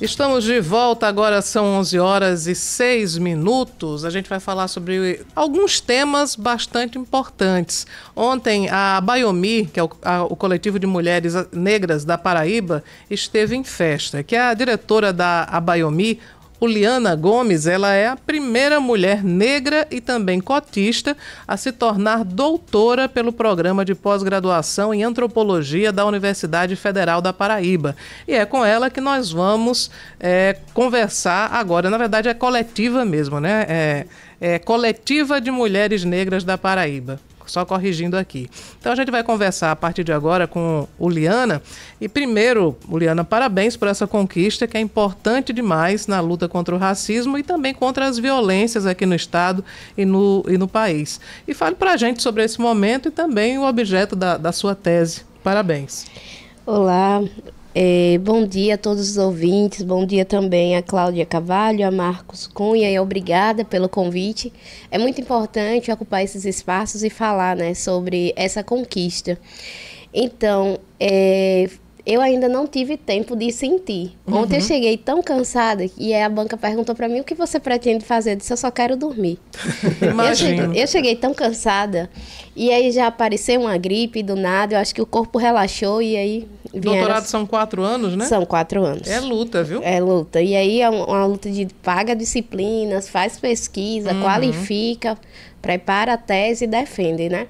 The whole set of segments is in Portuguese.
Estamos de volta, agora são 11 horas e 6 minutos. A gente vai falar sobre alguns temas bastante importantes. Ontem, a Abaiomi, que é o coletivo de mulheres negras da Paraíba, esteve em festa. Que a diretora da Abaiomi, Uliana Gomes, ela é a primeira mulher negra e também cotista a se tornar doutora pelo programa de pós-graduação em antropologia da Universidade Federal da Paraíba. E é com ela que nós vamos conversar agora. Na verdade, é coletiva mesmo, né? É Coletiva de Mulheres Negras da Paraíba. Só corrigindo aqui. Então a gente vai conversar a partir de agora com Uliana. E primeiro, Uliana, parabéns por essa conquista que é importante demais na luta contra o racismo e também contra as violências aqui no estado e no país. E fale pra gente sobre esse momento e também o objeto da sua tese. Parabéns. Olá, bom dia a todos os ouvintes, bom dia também a Cláudia Carvalho, a Marcos Cunha, e obrigada pelo convite. É muito importante ocupar esses espaços e falar, né, sobre essa conquista. Então, eu ainda não tive tempo de sentir. Ontem eu cheguei tão cansada e a banca perguntou para mim o que você pretende fazer. Eu disse, eu só quero dormir. Imagino. Eu cheguei tão cansada e aí já apareceu uma gripe do nada, eu acho que o corpo relaxou e aí... Doutorado são 4 anos, né? São 4 anos. É luta, viu? É luta. E aí é uma luta de paga disciplinas, faz pesquisa, qualifica, prepara a tese e defende, né?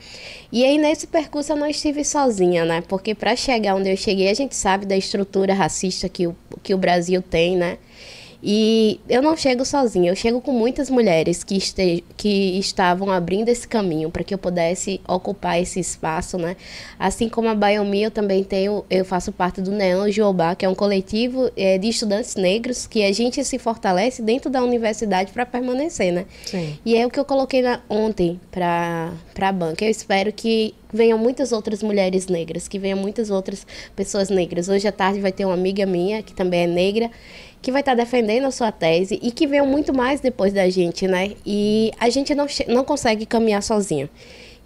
E aí nesse percurso eu não estive sozinha, né? Porque para chegar onde eu cheguei, a gente sabe da estrutura racista que o Brasil tem, né? E eu não chego sozinha, eu chego com muitas mulheres que estavam abrindo esse caminho para que eu pudesse ocupar esse espaço, né? Assim como a Abaiomi, eu faço parte do NEAN Jobá, que é um coletivo de estudantes negros que a gente se fortalece dentro da universidade para permanecer, né? Sim. E é o que eu coloquei ontem para a banca. Eu espero que venham muitas outras mulheres negras, que venham muitas outras pessoas negras. Hoje à tarde vai ter uma amiga minha, que também é negra, que vai estar defendendo a sua tese e que venham muito mais depois da gente, né? E a gente não consegue caminhar sozinha.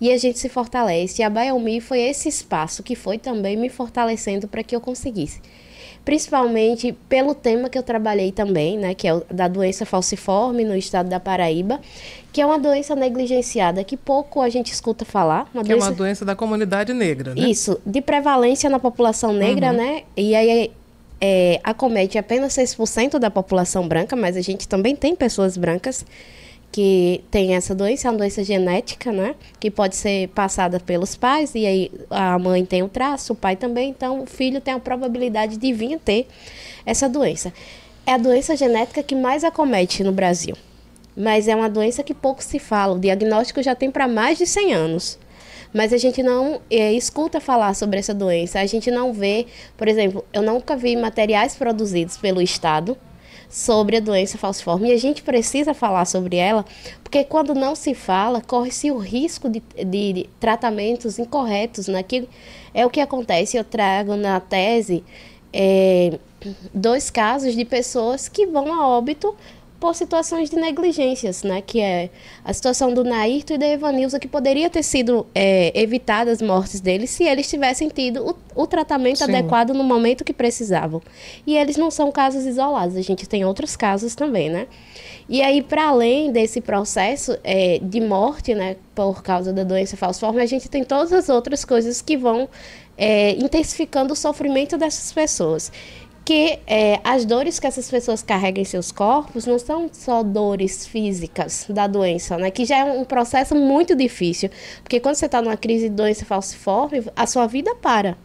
E a gente se fortalece. E a Abaiomi foi esse espaço que foi também me fortalecendo para que eu conseguisse. Principalmente pelo tema que eu trabalhei também, né? Que é da doença falciforme no estado da Paraíba, que é uma doença negligenciada que pouco a gente escuta falar. É uma doença da comunidade negra, né? Isso, de prevalência na população negra, né? E aí... acomete apenas 6% da população branca, mas a gente também tem pessoas brancas que têm essa doença, é uma doença genética, né? Que pode ser passada pelos pais, e aí a mãe tem o traço, o pai também, então o filho tem a probabilidade de vir a ter essa doença. É a doença genética que mais acomete no Brasil, mas é uma doença que pouco se fala, o diagnóstico já tem para mais de 100 anos. Mas a gente não escuta falar sobre essa doença, a gente não vê, por exemplo, eu nunca vi materiais produzidos pelo Estado sobre a doença falciforme e a gente precisa falar sobre ela, porque quando não se fala, corre-se o risco de tratamentos incorretos, né? Que é o que acontece. Eu trago na tese 2 casos de pessoas que vão a óbito por situações de negligências, né? Que é a situação do Nairto e da Evanilza, que poderia ter sido evitadas as mortes deles se eles tivessem tido o tratamento adequado no momento que precisavam. E eles não são casos isolados, a gente tem outros casos também, né? E aí, para além desse processo de morte, né, por causa da doença falciforme, a gente tem todas as outras coisas que vão intensificando o sofrimento dessas pessoas. Que as dores que essas pessoas carregam em seus corpos não são só dores físicas da doença, né? Que já é um processo muito difícil, porque quando você está numa crise de doença falciforme, a sua vida para,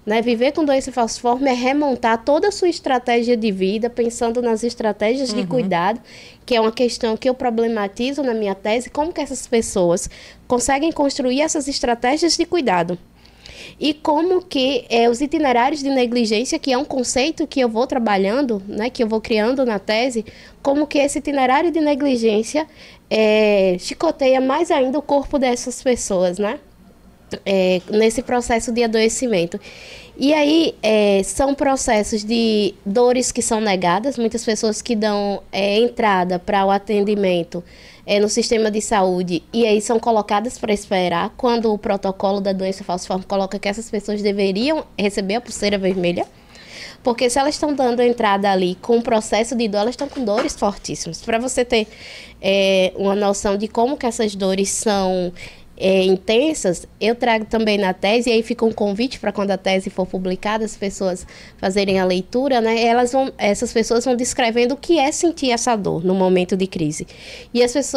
né? Viver com doença falciforme é remontar toda a sua estratégia de vida, pensando nas estratégias de cuidado, que é uma questão que eu problematizo na minha tese, como que essas pessoas conseguem construir essas estratégias de cuidado. E como que os itinerários de negligência, que é um conceito que eu vou trabalhando, né, que eu vou criando na tese, como que esse itinerário de negligência chicoteia mais ainda o corpo dessas pessoas, né, nesse processo de adoecimento. E aí são processos de dores que são negadas, muitas pessoas que dão entrada para o atendimento no sistema de saúde e aí são colocadas para esperar, quando o protocolo da doença falciforme coloca que essas pessoas deveriam receber a pulseira vermelha, Porque se elas estão dando entrada ali com um processo de dor, elas estão com dores fortíssimas. Para você ter uma noção de como que essas dores são intensas, eu trago também na tese, e aí fica um convite para quando a tese for publicada, as pessoas fazerem a leitura, né? Essas pessoas vão descrevendo o que é sentir essa dor no momento de crise.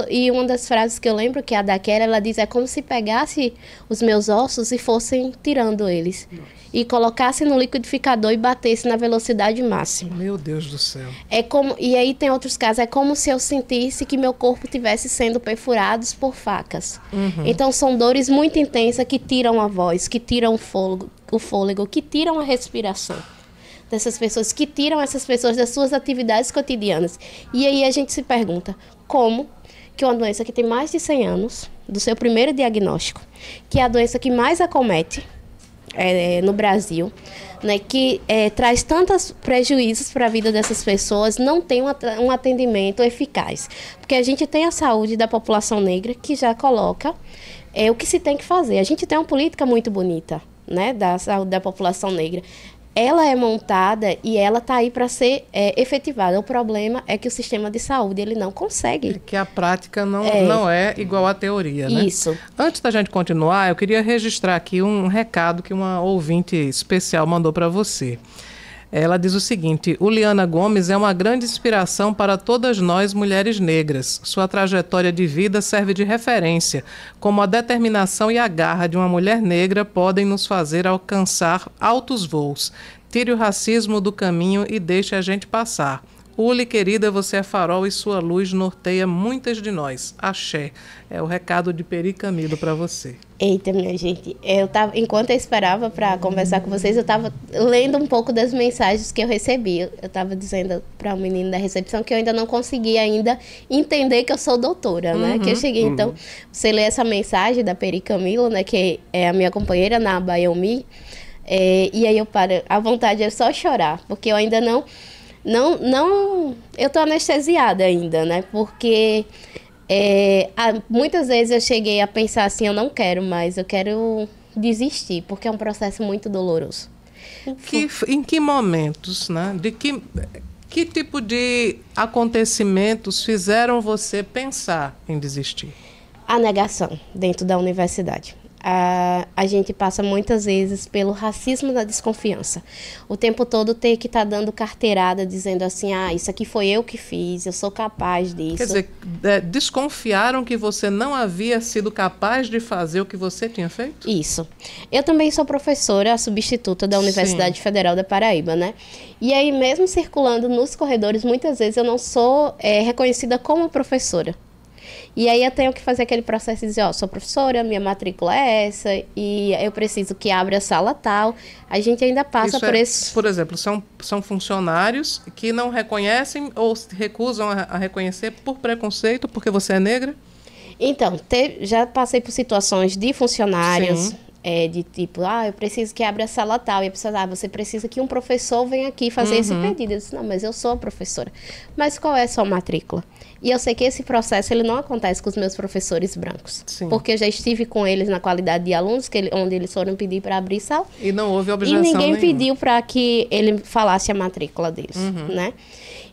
E uma das frases que eu lembro, que é a da Kera, ela diz, é como se pegasse os meus ossos e fossem tirando eles. Nossa. E colocasse no liquidificador e batesse na velocidade máxima. Meu Deus do céu. E aí tem outros casos, é como se eu sentisse que meu corpo estivesse sendo perfurados por facas. Uhum. Então são dores muito intensas que tiram a voz, que tiram o fôlego, que tiram a respiração dessas pessoas, que tiram essas pessoas das suas atividades cotidianas. E aí a gente se pergunta, como que uma doença que tem mais de 100 anos, do seu primeiro diagnóstico, que é a doença que mais acomete no Brasil, né, que traz tantos prejuízos para a vida dessas pessoas, não tem um atendimento eficaz. Porque a gente tem a saúde da população negra, que já coloca o que se tem que fazer. A gente tem uma política muito bonita, né, da saúde da população negra. Ela é montada e ela está aí para ser efetivada. O problema é que o sistema de saúde ele não consegue. Que a prática não é igual à teoria, né? Isso. Antes da gente continuar, eu queria registrar aqui um recado que uma ouvinte especial mandou para você. Ela diz o seguinte: Uliana Gomes é uma grande inspiração para todas nós mulheres negras. Sua trajetória de vida serve de referência, como a determinação e a garra de uma mulher negra podem nos fazer alcançar altos voos. Tire o racismo do caminho e deixe a gente passar. Uli, querida, você é farol e sua luz norteia muitas de nós. Axé. É o recado de Peri Camilo para você. Eita, minha gente, enquanto eu esperava para conversar com vocês, eu estava lendo um pouco das mensagens que eu recebi. Eu estava dizendo para o menino da recepção que eu ainda não consegui ainda entender que eu sou doutora, né? Que eu cheguei, então, você lê essa mensagem da Peri Camilo, né? Que é a minha companheira na Baiomi, e aí a vontade é só chorar, porque eu ainda não, eu tô anestesiada ainda, né? Porque muitas vezes eu cheguei a pensar assim, eu não quero mais, eu quero desistir, porque é um processo muito doloroso. Em que momentos, né? Que tipo de acontecimentos fizeram você pensar em desistir? A negação dentro da universidade. A gente passa muitas vezes pelo racismo da desconfiança. O tempo todo ter que estar dando carteirada, dizendo assim, isso aqui foi eu que fiz, eu sou capaz disso. Quer dizer, desconfiaram que você não havia sido capaz de fazer o que você tinha feito? Isso. Eu também sou professora substituta da Universidade Federal da Paraíba, né? E aí, mesmo circulando nos corredores, muitas vezes eu não sou reconhecida como professora. E aí eu tenho que fazer aquele processo de dizer, sou professora, minha matrícula é essa, e eu preciso que abra a sala tal. A gente ainda passa por esse... Por exemplo, são funcionários que não reconhecem ou se recusam a reconhecer por preconceito, porque você é negra? Então, já passei por situações de funcionários... de tipo, eu preciso que abra a sala tal. E a pessoa, você precisa que um professor venha aqui fazer esse pedido. Eu disse, não, mas eu sou a professora. Mas qual é a sua matrícula? E eu sei que esse processo ele não acontece com os meus professores brancos. Sim. Porque eu já estive com eles na qualidade de alunos, onde eles foram pedir para abrir sala. E não houve objeção nenhuma. E ninguém nenhuma. pediu para que ele falasse a matrícula deles, né?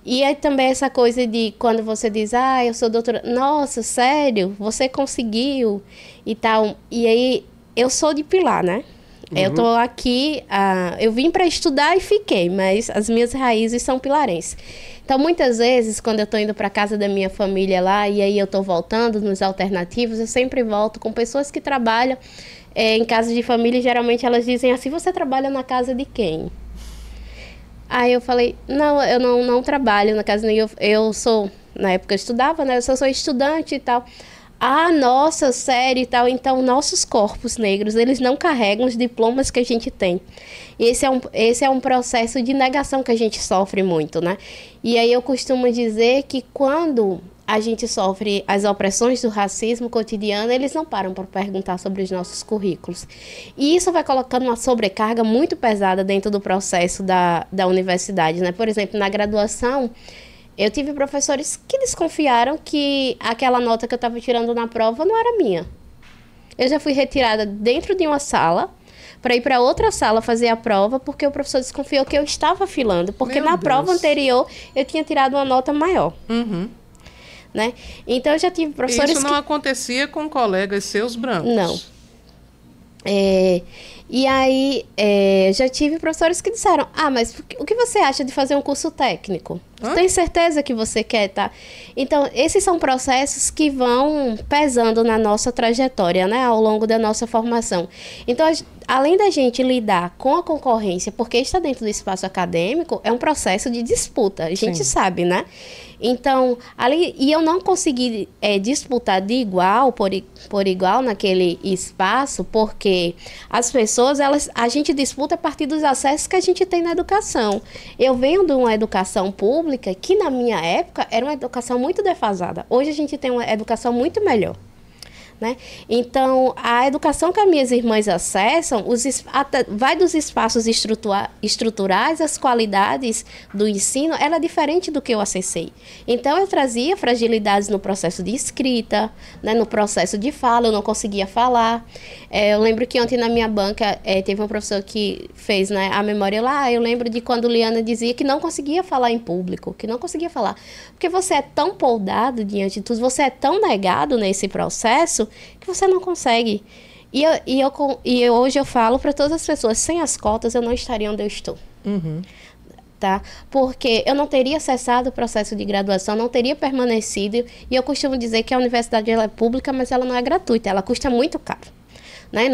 E aí também essa coisa de quando você diz, eu sou doutora. Nossa, sério? Você conseguiu? E tal. E aí... Eu sou de Pilar, né? Eu tô aqui, eu vim para estudar e fiquei, mas as minhas raízes são pilarenses. Então, muitas vezes, quando eu tô indo para casa da minha família lá, e aí eu tô voltando nos alternativos, eu sempre volto com pessoas que trabalham em casa de família, e geralmente elas dizem assim, você trabalha na casa de quem? Aí eu falei, não, eu não trabalho na casa de ninguém, eu sou, na época eu estudava, né? Eu sou estudante e tal. Nossa, sério e tal. Então, nossos corpos negros, eles não carregam os diplomas que a gente tem. E esse é um processo de negação que a gente sofre muito, né? E aí eu costumo dizer que quando a gente sofre as opressões do racismo cotidiano, eles não param para perguntar sobre os nossos currículos. E isso vai colocando uma sobrecarga muito pesada dentro do processo da universidade, né? Por exemplo, na graduação... Eu tive professores que desconfiaram que aquela nota que eu estava tirando na prova não era minha. Eu já fui retirada dentro de uma sala para ir para outra sala fazer a prova, porque o professor desconfiou que eu estava filando, porque Meu na Deus. prova anterior eu tinha tirado uma nota maior. Né? Então eu já tive professores Isso não acontecia com colegas seus brancos? Não. E aí, já tive professores que disseram, mas o que você acha de fazer um curso técnico? Você tem certeza que você quer, tá? Então, esses são processos que vão pesando na nossa trajetória, né? Ao longo da nossa formação. Então, além da gente lidar com a concorrência, porque está dentro do espaço acadêmico, é um processo de disputa, a gente sabe, né? Então, e eu não consegui disputar de igual por igual naquele espaço, porque as pessoas, a gente disputa a partir dos acessos que a gente tem na educação. Eu venho de uma educação pública que, na minha época, era uma educação muito defasada. Hoje a gente tem uma educação muito melhor. Né? Então, a educação que as minhas irmãs acessam vai dos espaços estruturais, as qualidades do ensino, ela é diferente do que eu acessei. Então, eu trazia fragilidades no processo de escrita, né, no processo de fala, eu não conseguia falar. Eu lembro que ontem na minha banca teve um professor que fez, né, a memória lá, eu lembro de quando Liana dizia que não conseguia falar em público, que não conseguia falar. Porque você é tão poldado diante de tudo, você é tão negado nesse processo, que você não consegue. E hoje eu falo para todas as pessoas, sem as cotas eu não estaria onde eu estou. Tá? Porque eu não teria acessado o processo de graduação, não teria permanecido, e eu costumo dizer que a universidade ela é pública, mas ela não é gratuita, ela custa muito caro. Né?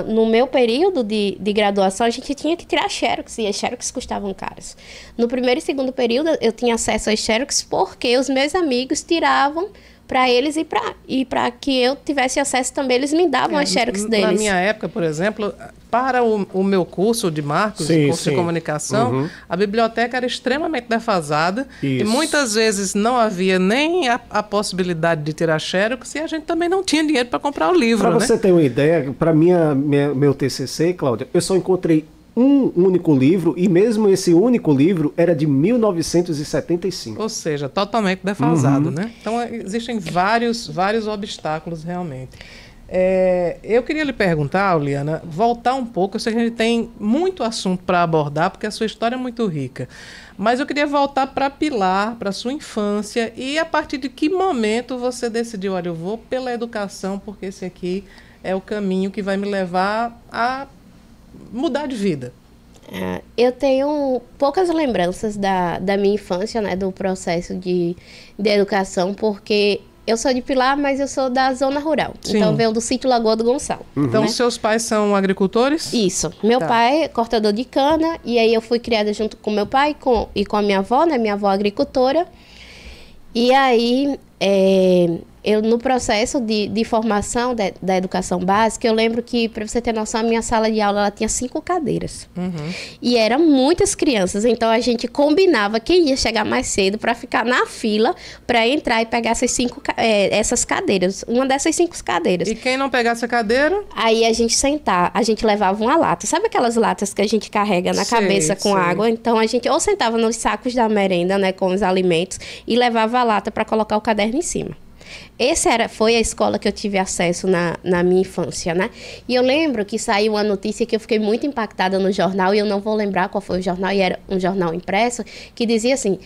No meu período de graduação, a gente tinha que tirar xerox, e as xerox custavam caros. No primeiro e segundo período, eu tinha acesso às xerox porque os meus amigos tiravam para eles e para que eu tivesse acesso também, eles me davam as xerox deles. Na minha época, por exemplo, para o meu curso de marcos, curso de comunicação, a biblioteca era extremamente defasada. Isso. E muitas vezes não havia nem a possibilidade de tirar xerox e a gente também não tinha dinheiro para comprar o livro. Para você ter uma ideia, para meu TCC, Cláudia, eu só encontrei um único livro, e mesmo esse único livro era de 1975. Ou seja, totalmente defasado, né? Então, existem vários obstáculos, realmente. Eu queria lhe perguntar, Liana, voltar um pouco, eu sei que a gente tem muito assunto para abordar, porque a sua história é muito rica, mas eu queria voltar para Pilar, para a sua infância, e a partir de que momento você decidiu, olha, eu vou pela educação, porque esse aqui é o caminho que vai me levar a mudar de vida? Eu tenho poucas lembranças da minha infância, né, do processo de educação, porque eu sou de Pilar, mas eu sou da zona rural. Sim. Então, eu venho do sítio Lagoa do Gonçalo. Então, né? Seus pais são agricultores? Isso. Meu pai é cortador de cana, e aí eu fui criada junto com meu pai e com a minha avó, né, minha avó agricultora. E aí, eu no processo de formação da educação básica, eu lembro que, para você ter noção, a minha sala de aula ela tinha 5 cadeiras. E eram muitas crianças, então a gente combinava quem ia chegar mais cedo para ficar na fila para entrar e pegar essas cadeiras, uma dessas 5 cadeiras. E quem não pegasse a cadeira? Aí a gente levava uma lata. Sabe aquelas latas que a gente carrega na cabeça com água? Então a gente ou sentava nos sacos da merenda, né, com os alimentos, e levava a lata para colocar o caderno em cima. Foi a escola que eu tive acesso na minha infância, né? E eu lembro que saiu uma notícia que eu fiquei muito impactada no jornal, e eu não vou lembrar qual foi o jornal, e era um jornal impresso, que dizia assim,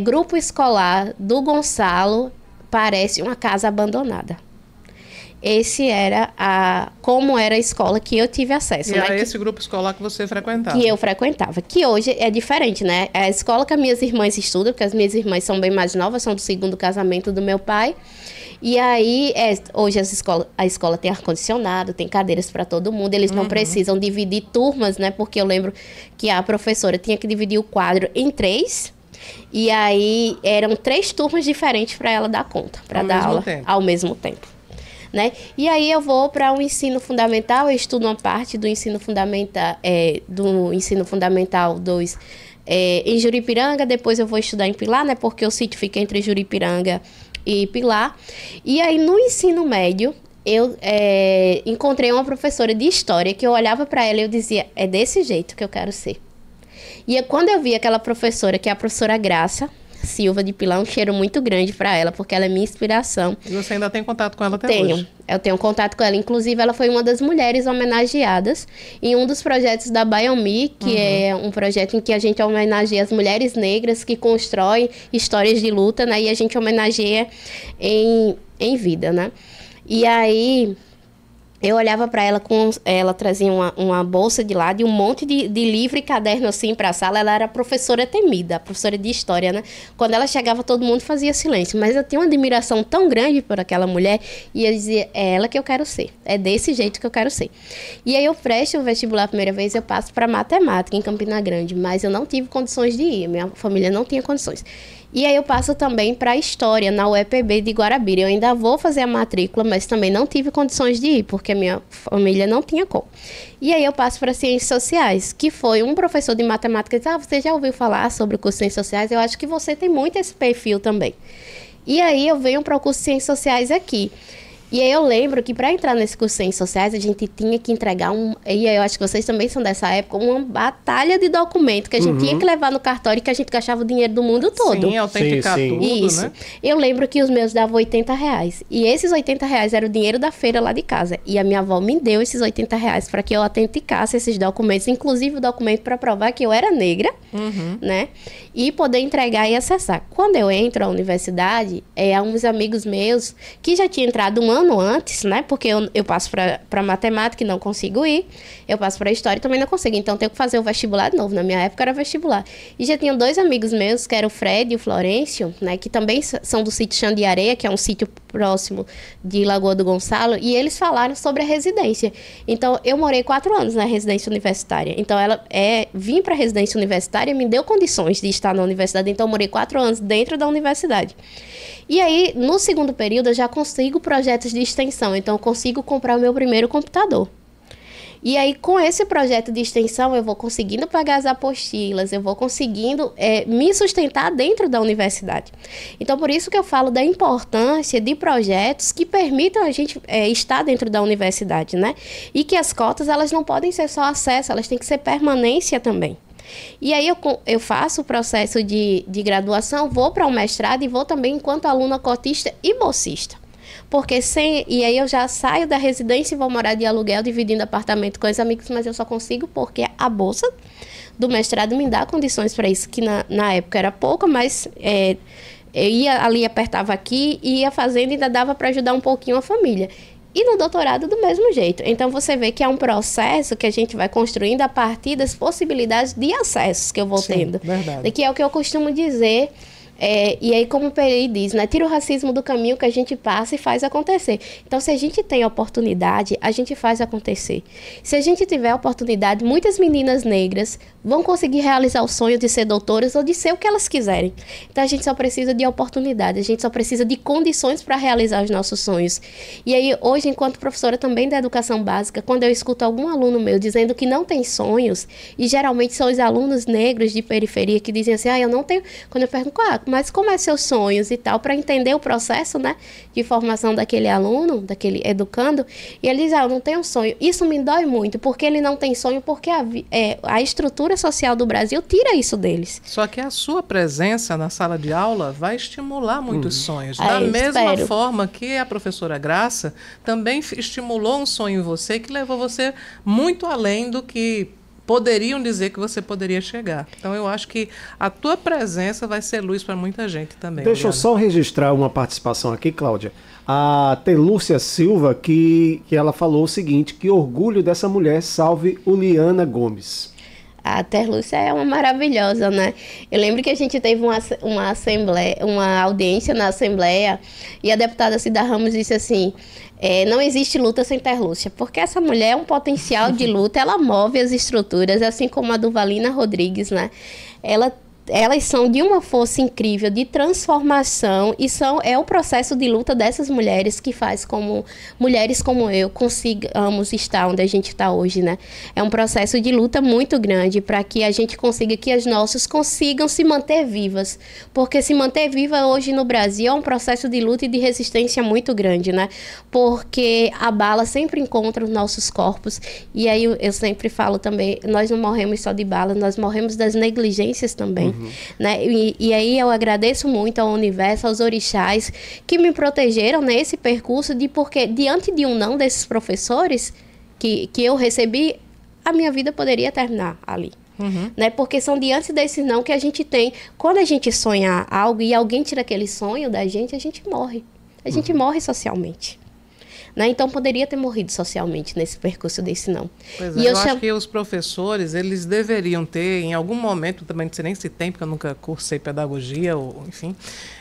grupo escolar do Gonçalo parece uma casa abandonada. Esse era como era a escola que eu tive acesso. E era esse grupo escolar que você frequentava? Que eu frequentava. Que hoje é diferente, né? É a escola que as minhas irmãs estudam, porque as minhas irmãs são bem mais novas, são do segundo casamento do meu pai. E aí, hoje a escola tem ar-condicionado, tem cadeiras para todo mundo. Eles não precisam dividir turmas, né? Porque eu lembro que a professora tinha que dividir o quadro em 3. E aí, eram 3 turmas diferentes para ela dar conta, para dar aula ao mesmo tempo. Né? E aí eu vou para o ensino fundamental, eu estudo uma parte do ensino fundamental, do ensino fundamental 2 em Juripiranga, depois eu vou estudar em Pilar, né? Porque o sítio fica entre Juripiranga e Pilar. E aí no ensino médio eu encontrei uma professora de história que eu olhava para ela e eu dizia, é desse jeito que eu quero ser. E quando eu vi aquela professora, que é a professora Graça, Silva de Pilar, um cheiro muito grande para ela, porque ela é minha inspiração. E você ainda tem contato com ela até hoje? Eu tenho contato com ela. Inclusive, ela foi uma das mulheres homenageadas em um dos projetos da Biomi, que é um projeto em que a gente homenageia as mulheres negras que constroem histórias de luta, né? E a gente homenageia em vida, né? E aí... eu olhava para ela, ela trazia uma bolsa de lado e um monte de livro e caderno assim para a sala. Ela era professora temida, professora de história, né? Quando ela chegava, todo mundo fazia silêncio. Mas eu tinha uma admiração tão grande por aquela mulher e eu dizia, é ela que eu quero ser. É desse jeito que eu quero ser. E aí eu presto o vestibular a primeira vez, eu passo para matemática em Campina Grande, mas eu não tive condições de ir. Minha família não tinha condições. E aí eu passo também para História, na UEPB de Guarabira. Eu ainda vou fazer a matrícula, mas também não tive condições de ir, porque a minha família não tinha como. E aí eu passo para Ciências Sociais, que foi um professor de matemática que disse, você já ouviu falar sobre o curso de Ciências Sociais? Eu acho que você tem muito esse perfil também. E aí eu venho para o curso de Ciências Sociais aqui. E aí eu lembro que para entrar nesse curso de Ciências Sociais, a gente tinha que entregar e aí eu acho que vocês também são dessa época, uma batalha de documento que a gente tinha que levar no cartório e que a gente gastava o dinheiro do mundo todo. Sim, autenticar tudo, isso, né? Eu lembro que os meus davam R$80. E esses R$80 era o dinheiro da feira lá de casa. E a minha avó me deu esses R$80 para que eu autenticasse esses documentos, inclusive o documento para provar que eu era negra, né? E poder entregar e acessar. Quando eu entro à universidade, uns amigos meus que já tinham entrado um ano antes, né? Porque eu passo para matemática e não consigo ir. Eu passo para história e também não consigo. Então, tenho que fazer o vestibular de novo. Na minha época, era vestibular. E já tinham 2 amigos meus, que era o Fred e o Florencio, né? Que também são do sítio Chão de Areia, que é um sítio próximo de Lagoa do Gonçalo. E eles falaram sobre a residência. Então, eu morei 4 anos na residência universitária. Então, vim para a residência universitária e me deu condições de estar na universidade. Então, eu morei 4 anos dentro da universidade. E aí, no segundo período, eu já consigo projetos de extensão. Então, eu consigo comprar o meu primeiro computador. E aí, com esse projeto de extensão, eu vou conseguindo pagar as apostilas, eu vou conseguindo me sustentar dentro da universidade. Então, por isso que eu falo da importância de projetos que permitam a gente estar dentro da universidade, né? E que as cotas, elas não podem ser só acesso, elas têm que ser permanência também. E aí eu faço o processo de graduação, vou para o mestrado e vou também enquanto aluna cotista e bolsista. E aí eu já saio da residência e vou morar de aluguel, dividindo apartamento com os amigos, mas eu só consigo porque a bolsa do mestrado me dá condições para isso, que na época era pouca, mas eu ia ali, apertava aqui, ia fazendo e ainda dava para ajudar um pouquinho a família. E no doutorado do mesmo jeito. Então, você vê que é um processo que a gente vai construindo a partir das possibilidades de acessos que eu vou tendo. Verdade. Que é o que eu costumo dizer. E aí, como o Peri diz, né? Tira o racismo do caminho que a gente passa e faz acontecer. Então, se a gente tem oportunidade, a gente faz acontecer. Se a gente tiver oportunidade, muitas meninas negras vão conseguir realizar o sonho de ser doutoras ou de ser o que elas quiserem. Então, a gente só precisa de oportunidade, a gente só precisa de condições para realizar os nossos sonhos. E aí, hoje, enquanto professora também da educação básica, quando eu escuto algum aluno meu dizendo que não tem sonhos, e geralmente são os alunos negros de periferia que dizem assim, eu não tenho... Quando eu pergunto, mas como é seus sonhos e tal, para entender o processo, né, de formação daquele aluno, daquele educando, e ele diz, eu não tenho sonho. Isso me dói muito, porque ele não tem sonho, porque a estrutura social do Brasil tira isso deles. Só que a sua presença na sala de aula vai estimular muitos sonhos. Da mesma forma que a professora Graça também estimulou um sonho em você, que levou você muito além do que poderiam dizer que você poderia chegar. Então, eu acho que a tua presença vai ser luz para muita gente também. Deixa eu só registrar uma participação aqui, Cláudia. A Telúcia Silva, que ela falou o seguinte, que orgulho dessa mulher, salve Uliana Gomes. A Terlúcia é uma maravilhosa, né? Eu lembro que a gente teve uma assembleia, uma audiência na Assembleia, e a deputada Cida Ramos disse assim, não existe luta sem Terlúcia, porque essa mulher é um potencial de luta, ela move as estruturas, assim como a do Valina Rodrigues, né? Elas são de uma força incrível de transformação e é o processo de luta dessas mulheres que faz como mulheres como eu consigamos estar onde a gente está hoje, né? É um processo de luta muito grande para que a gente consiga que as nossas consigam se manter vivas, porque se manter viva hoje no Brasil é um processo de luta e de resistência muito grande, né? Porque a bala sempre encontra os nossos corpos e aí eu sempre falo também, nós não morremos só de bala, nós morremos das negligências também. Né? E aí eu agradeço muito ao universo, aos orixás, que me protegeram nesse percurso, porque diante de um não desses professores que eu recebi, a minha vida poderia terminar ali. Né? Porque são diante desse não que a gente tem. Quando a gente sonha algo e alguém tira aquele sonho da gente, a gente morre. A gente morre socialmente. Né? Então, poderia ter morrido socialmente nesse percurso desse não. Pois é, eu acho que os professores, eles deveriam ter, em algum momento, também não sei nem se tem, porque eu nunca cursei pedagogia, ou enfim,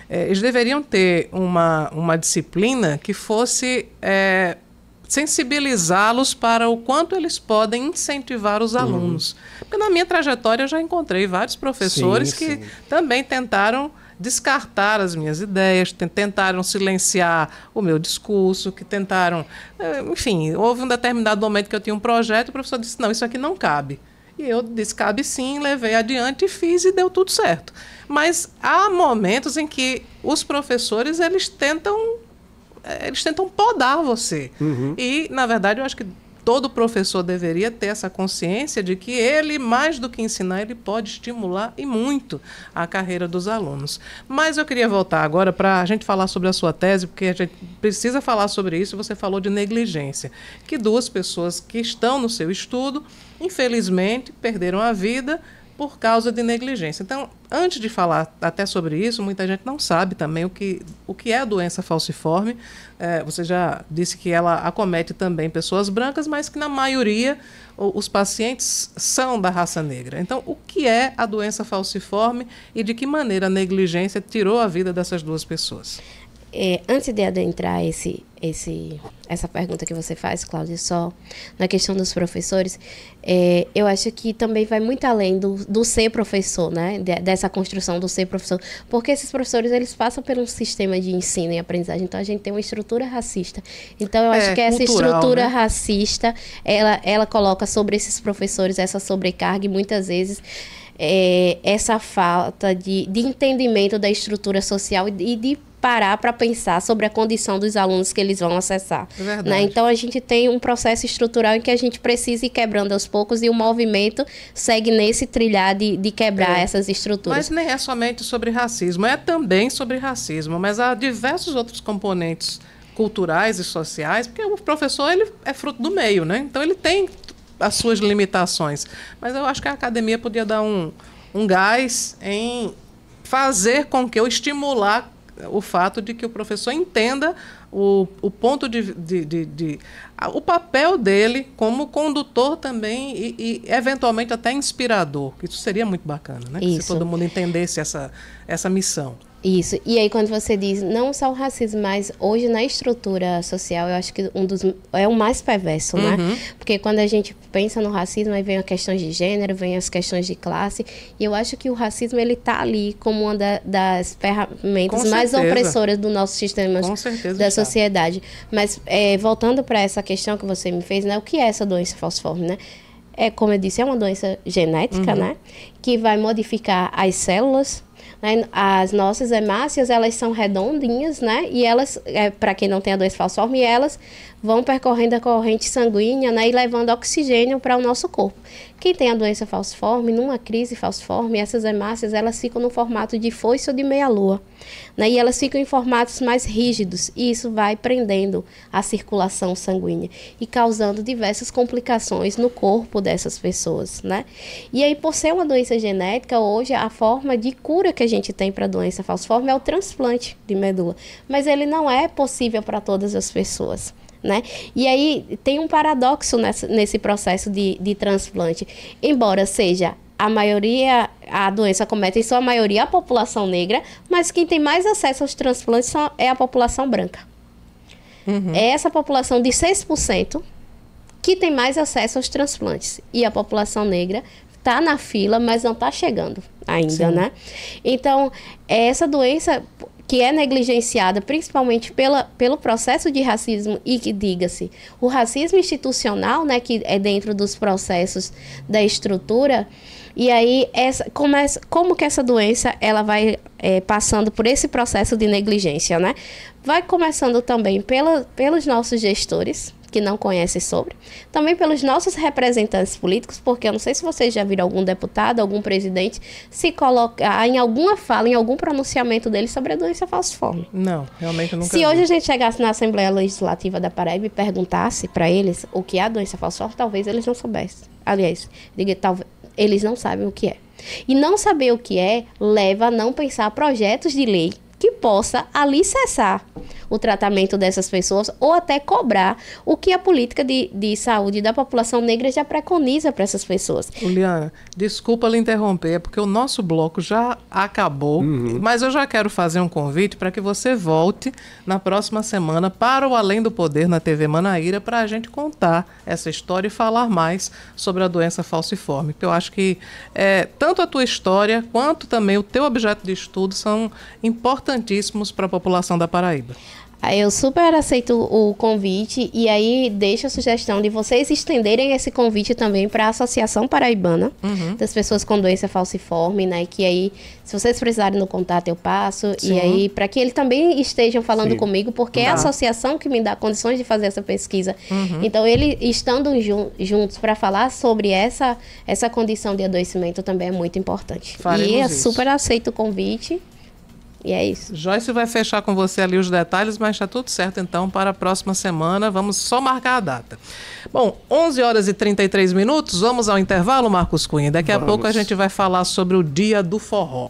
eles deveriam ter uma disciplina que fosse sensibilizá-los para o quanto eles podem incentivar os alunos. Porque na minha trajetória eu já encontrei vários professores que também tentaram descartar as minhas ideias, tentaram silenciar o meu discurso, que tentaram... Enfim, houve um determinado momento que eu tinha um projeto e o professor disse, não, isso aqui não cabe. E eu disse, cabe sim, levei adiante e fiz e deu tudo certo. Mas há momentos em que os professores, eles tentam podar você. E, na verdade, eu acho que todo professor deveria ter essa consciência de que ele, mais do que ensinar, ele pode estimular e muito a carreira dos alunos. Mas eu queria voltar agora para a gente falar sobre a sua tese, porque a gente precisa falar sobre isso. Você falou de negligência, que 2 pessoas que estão no seu estudo, infelizmente, perderam a vida por causa de negligência. Então, antes de falar até sobre isso, muita gente não sabe também o que é a doença falciforme. Você já disse que ela acomete também pessoas brancas, mas que na maioria os pacientes são da raça negra. Então, o que é a doença falciforme e de que maneira a negligência tirou a vida dessas 2 pessoas? Antes de adentrar essa pergunta que você faz, Cláudia, só na questão dos professores, eu acho que também vai muito além do ser professor, né? Dessa construção do ser professor, porque esses professores, eles passam por um sistema de ensino e aprendizagem, então a gente tem uma estrutura racista. Então eu acho que essa estrutura, né, racista, ela coloca sobre esses professores essa sobrecarga e muitas vezes essa falta de entendimento da estrutura social e de parar para pensar sobre a condição dos alunos que eles vão acessar. Né? Então, a gente tem um processo estrutural em que a gente precisa ir quebrando aos poucos e o movimento segue nesse trilhar de quebrar essas estruturas. Mas nem é somente sobre racismo, é também sobre racismo, mas há diversos outros componentes culturais e sociais, porque o professor, ele é fruto do meio, né? Então, ele tem as suas limitações. Mas eu acho que a academia podia dar um gás em fazer com que eu estimular o fato de que o professor entenda o ponto o papel dele como condutor também e eventualmente até inspirador. Isso seria muito bacana, né? Se todo mundo entendesse essa missão. Isso. E aí, quando você diz, não só o racismo, mas hoje na estrutura social, eu acho que é o mais perverso, né? Porque quando a gente pensa no racismo, aí vem as questões de gênero, vem as questões de classe, e eu acho que o racismo, ele tá ali como uma das ferramentas mais opressoras do nosso sistema da sociedade. Mas, voltando para essa questão que você me fez, né? O que é essa doença falciforme, né? Como eu disse, é uma doença genética, né? Que vai modificar as células. Né? As nossas hemácias, elas são redondinhas, né? E elas, para quem não tem a doença falciforme, elas vão percorrendo a corrente sanguínea, né? E levando oxigênio para o nosso corpo. Quem tem a doença falciforme, numa crise falciforme, essas hemácias, elas ficam no formato de foice ou de meia-lua, né? E elas ficam em formatos mais rígidos, e isso vai prendendo a circulação sanguínea e causando diversas complicações no corpo dessas pessoas, né? E aí, por ser uma doença genética, hoje a forma de cura que a gente tem para a doença falciforme é o transplante de medula, mas ele não é possível para todas as pessoas. Né? E aí tem um paradoxo nesse processo de transplante. Embora seja a doença acomete em sua maioria a população negra, mas quem tem mais acesso aos transplantes é a população branca. É essa população de 6% que tem mais acesso aos transplantes. E a população negra está na fila, mas não está chegando ainda, né? Então, essa doença que é negligenciada principalmente pelo processo de racismo e que, diga-se, o racismo institucional, né, que é dentro dos processos da estrutura. E aí, como que essa doença ela vai passando por esse processo de negligência, né? Vai começando também pelos nossos gestores, que não conhecem sobre. Também pelos nossos representantes políticos, porque eu não sei se vocês já viram algum deputado, algum presidente se colocar em alguma fala, em algum pronunciamento dele sobre a doença falciforme. Não, realmente eu nunca Se vi. hoje a gente chegasse na Assembleia Legislativa da Paraíba e perguntasse para eles o que é a doença falciforme, talvez eles não soubessem. Aliás, talvez eles não sabem o que é. E não saber o que é leva a não pensar projetos de lei que possa alicerçar o tratamento dessas pessoas ou até cobrar o que a política de saúde da população negra já preconiza para essas pessoas. Juliana, desculpa lhe interromper, é porque o nosso bloco já acabou, mas eu já quero fazer um convite para que você volte na próxima semana para o Além do Poder na TV Manaíra para a gente contar essa história e falar mais sobre a doença falciforme, porque eu acho que tanto a tua história quanto também o teu objeto de estudo são importantíssimos para a população da Paraíba. Eu super aceito o convite e aí deixo a sugestão de vocês estenderem esse convite também para a Associação Paraibana das Pessoas com Doença Falciforme, né? Que aí, se vocês precisarem no contato, eu passo. Sim. E aí, para que eles também estejam falando comigo, porque é a associação que me dá condições de fazer essa pesquisa. Então, eles estando juntos para falar sobre essa condição de adoecimento também é muito importante. Faremos e eu isso. super aceito o convite. E é isso. Joyce vai fechar com você ali os detalhes, mas está tudo certo então para a próxima semana. Vamos só marcar a data. Bom, 11 horas e 33 minutos, vamos ao intervalo, Marcos Cunha. Daqui a pouco a gente vai falar sobre o Dia do Forró.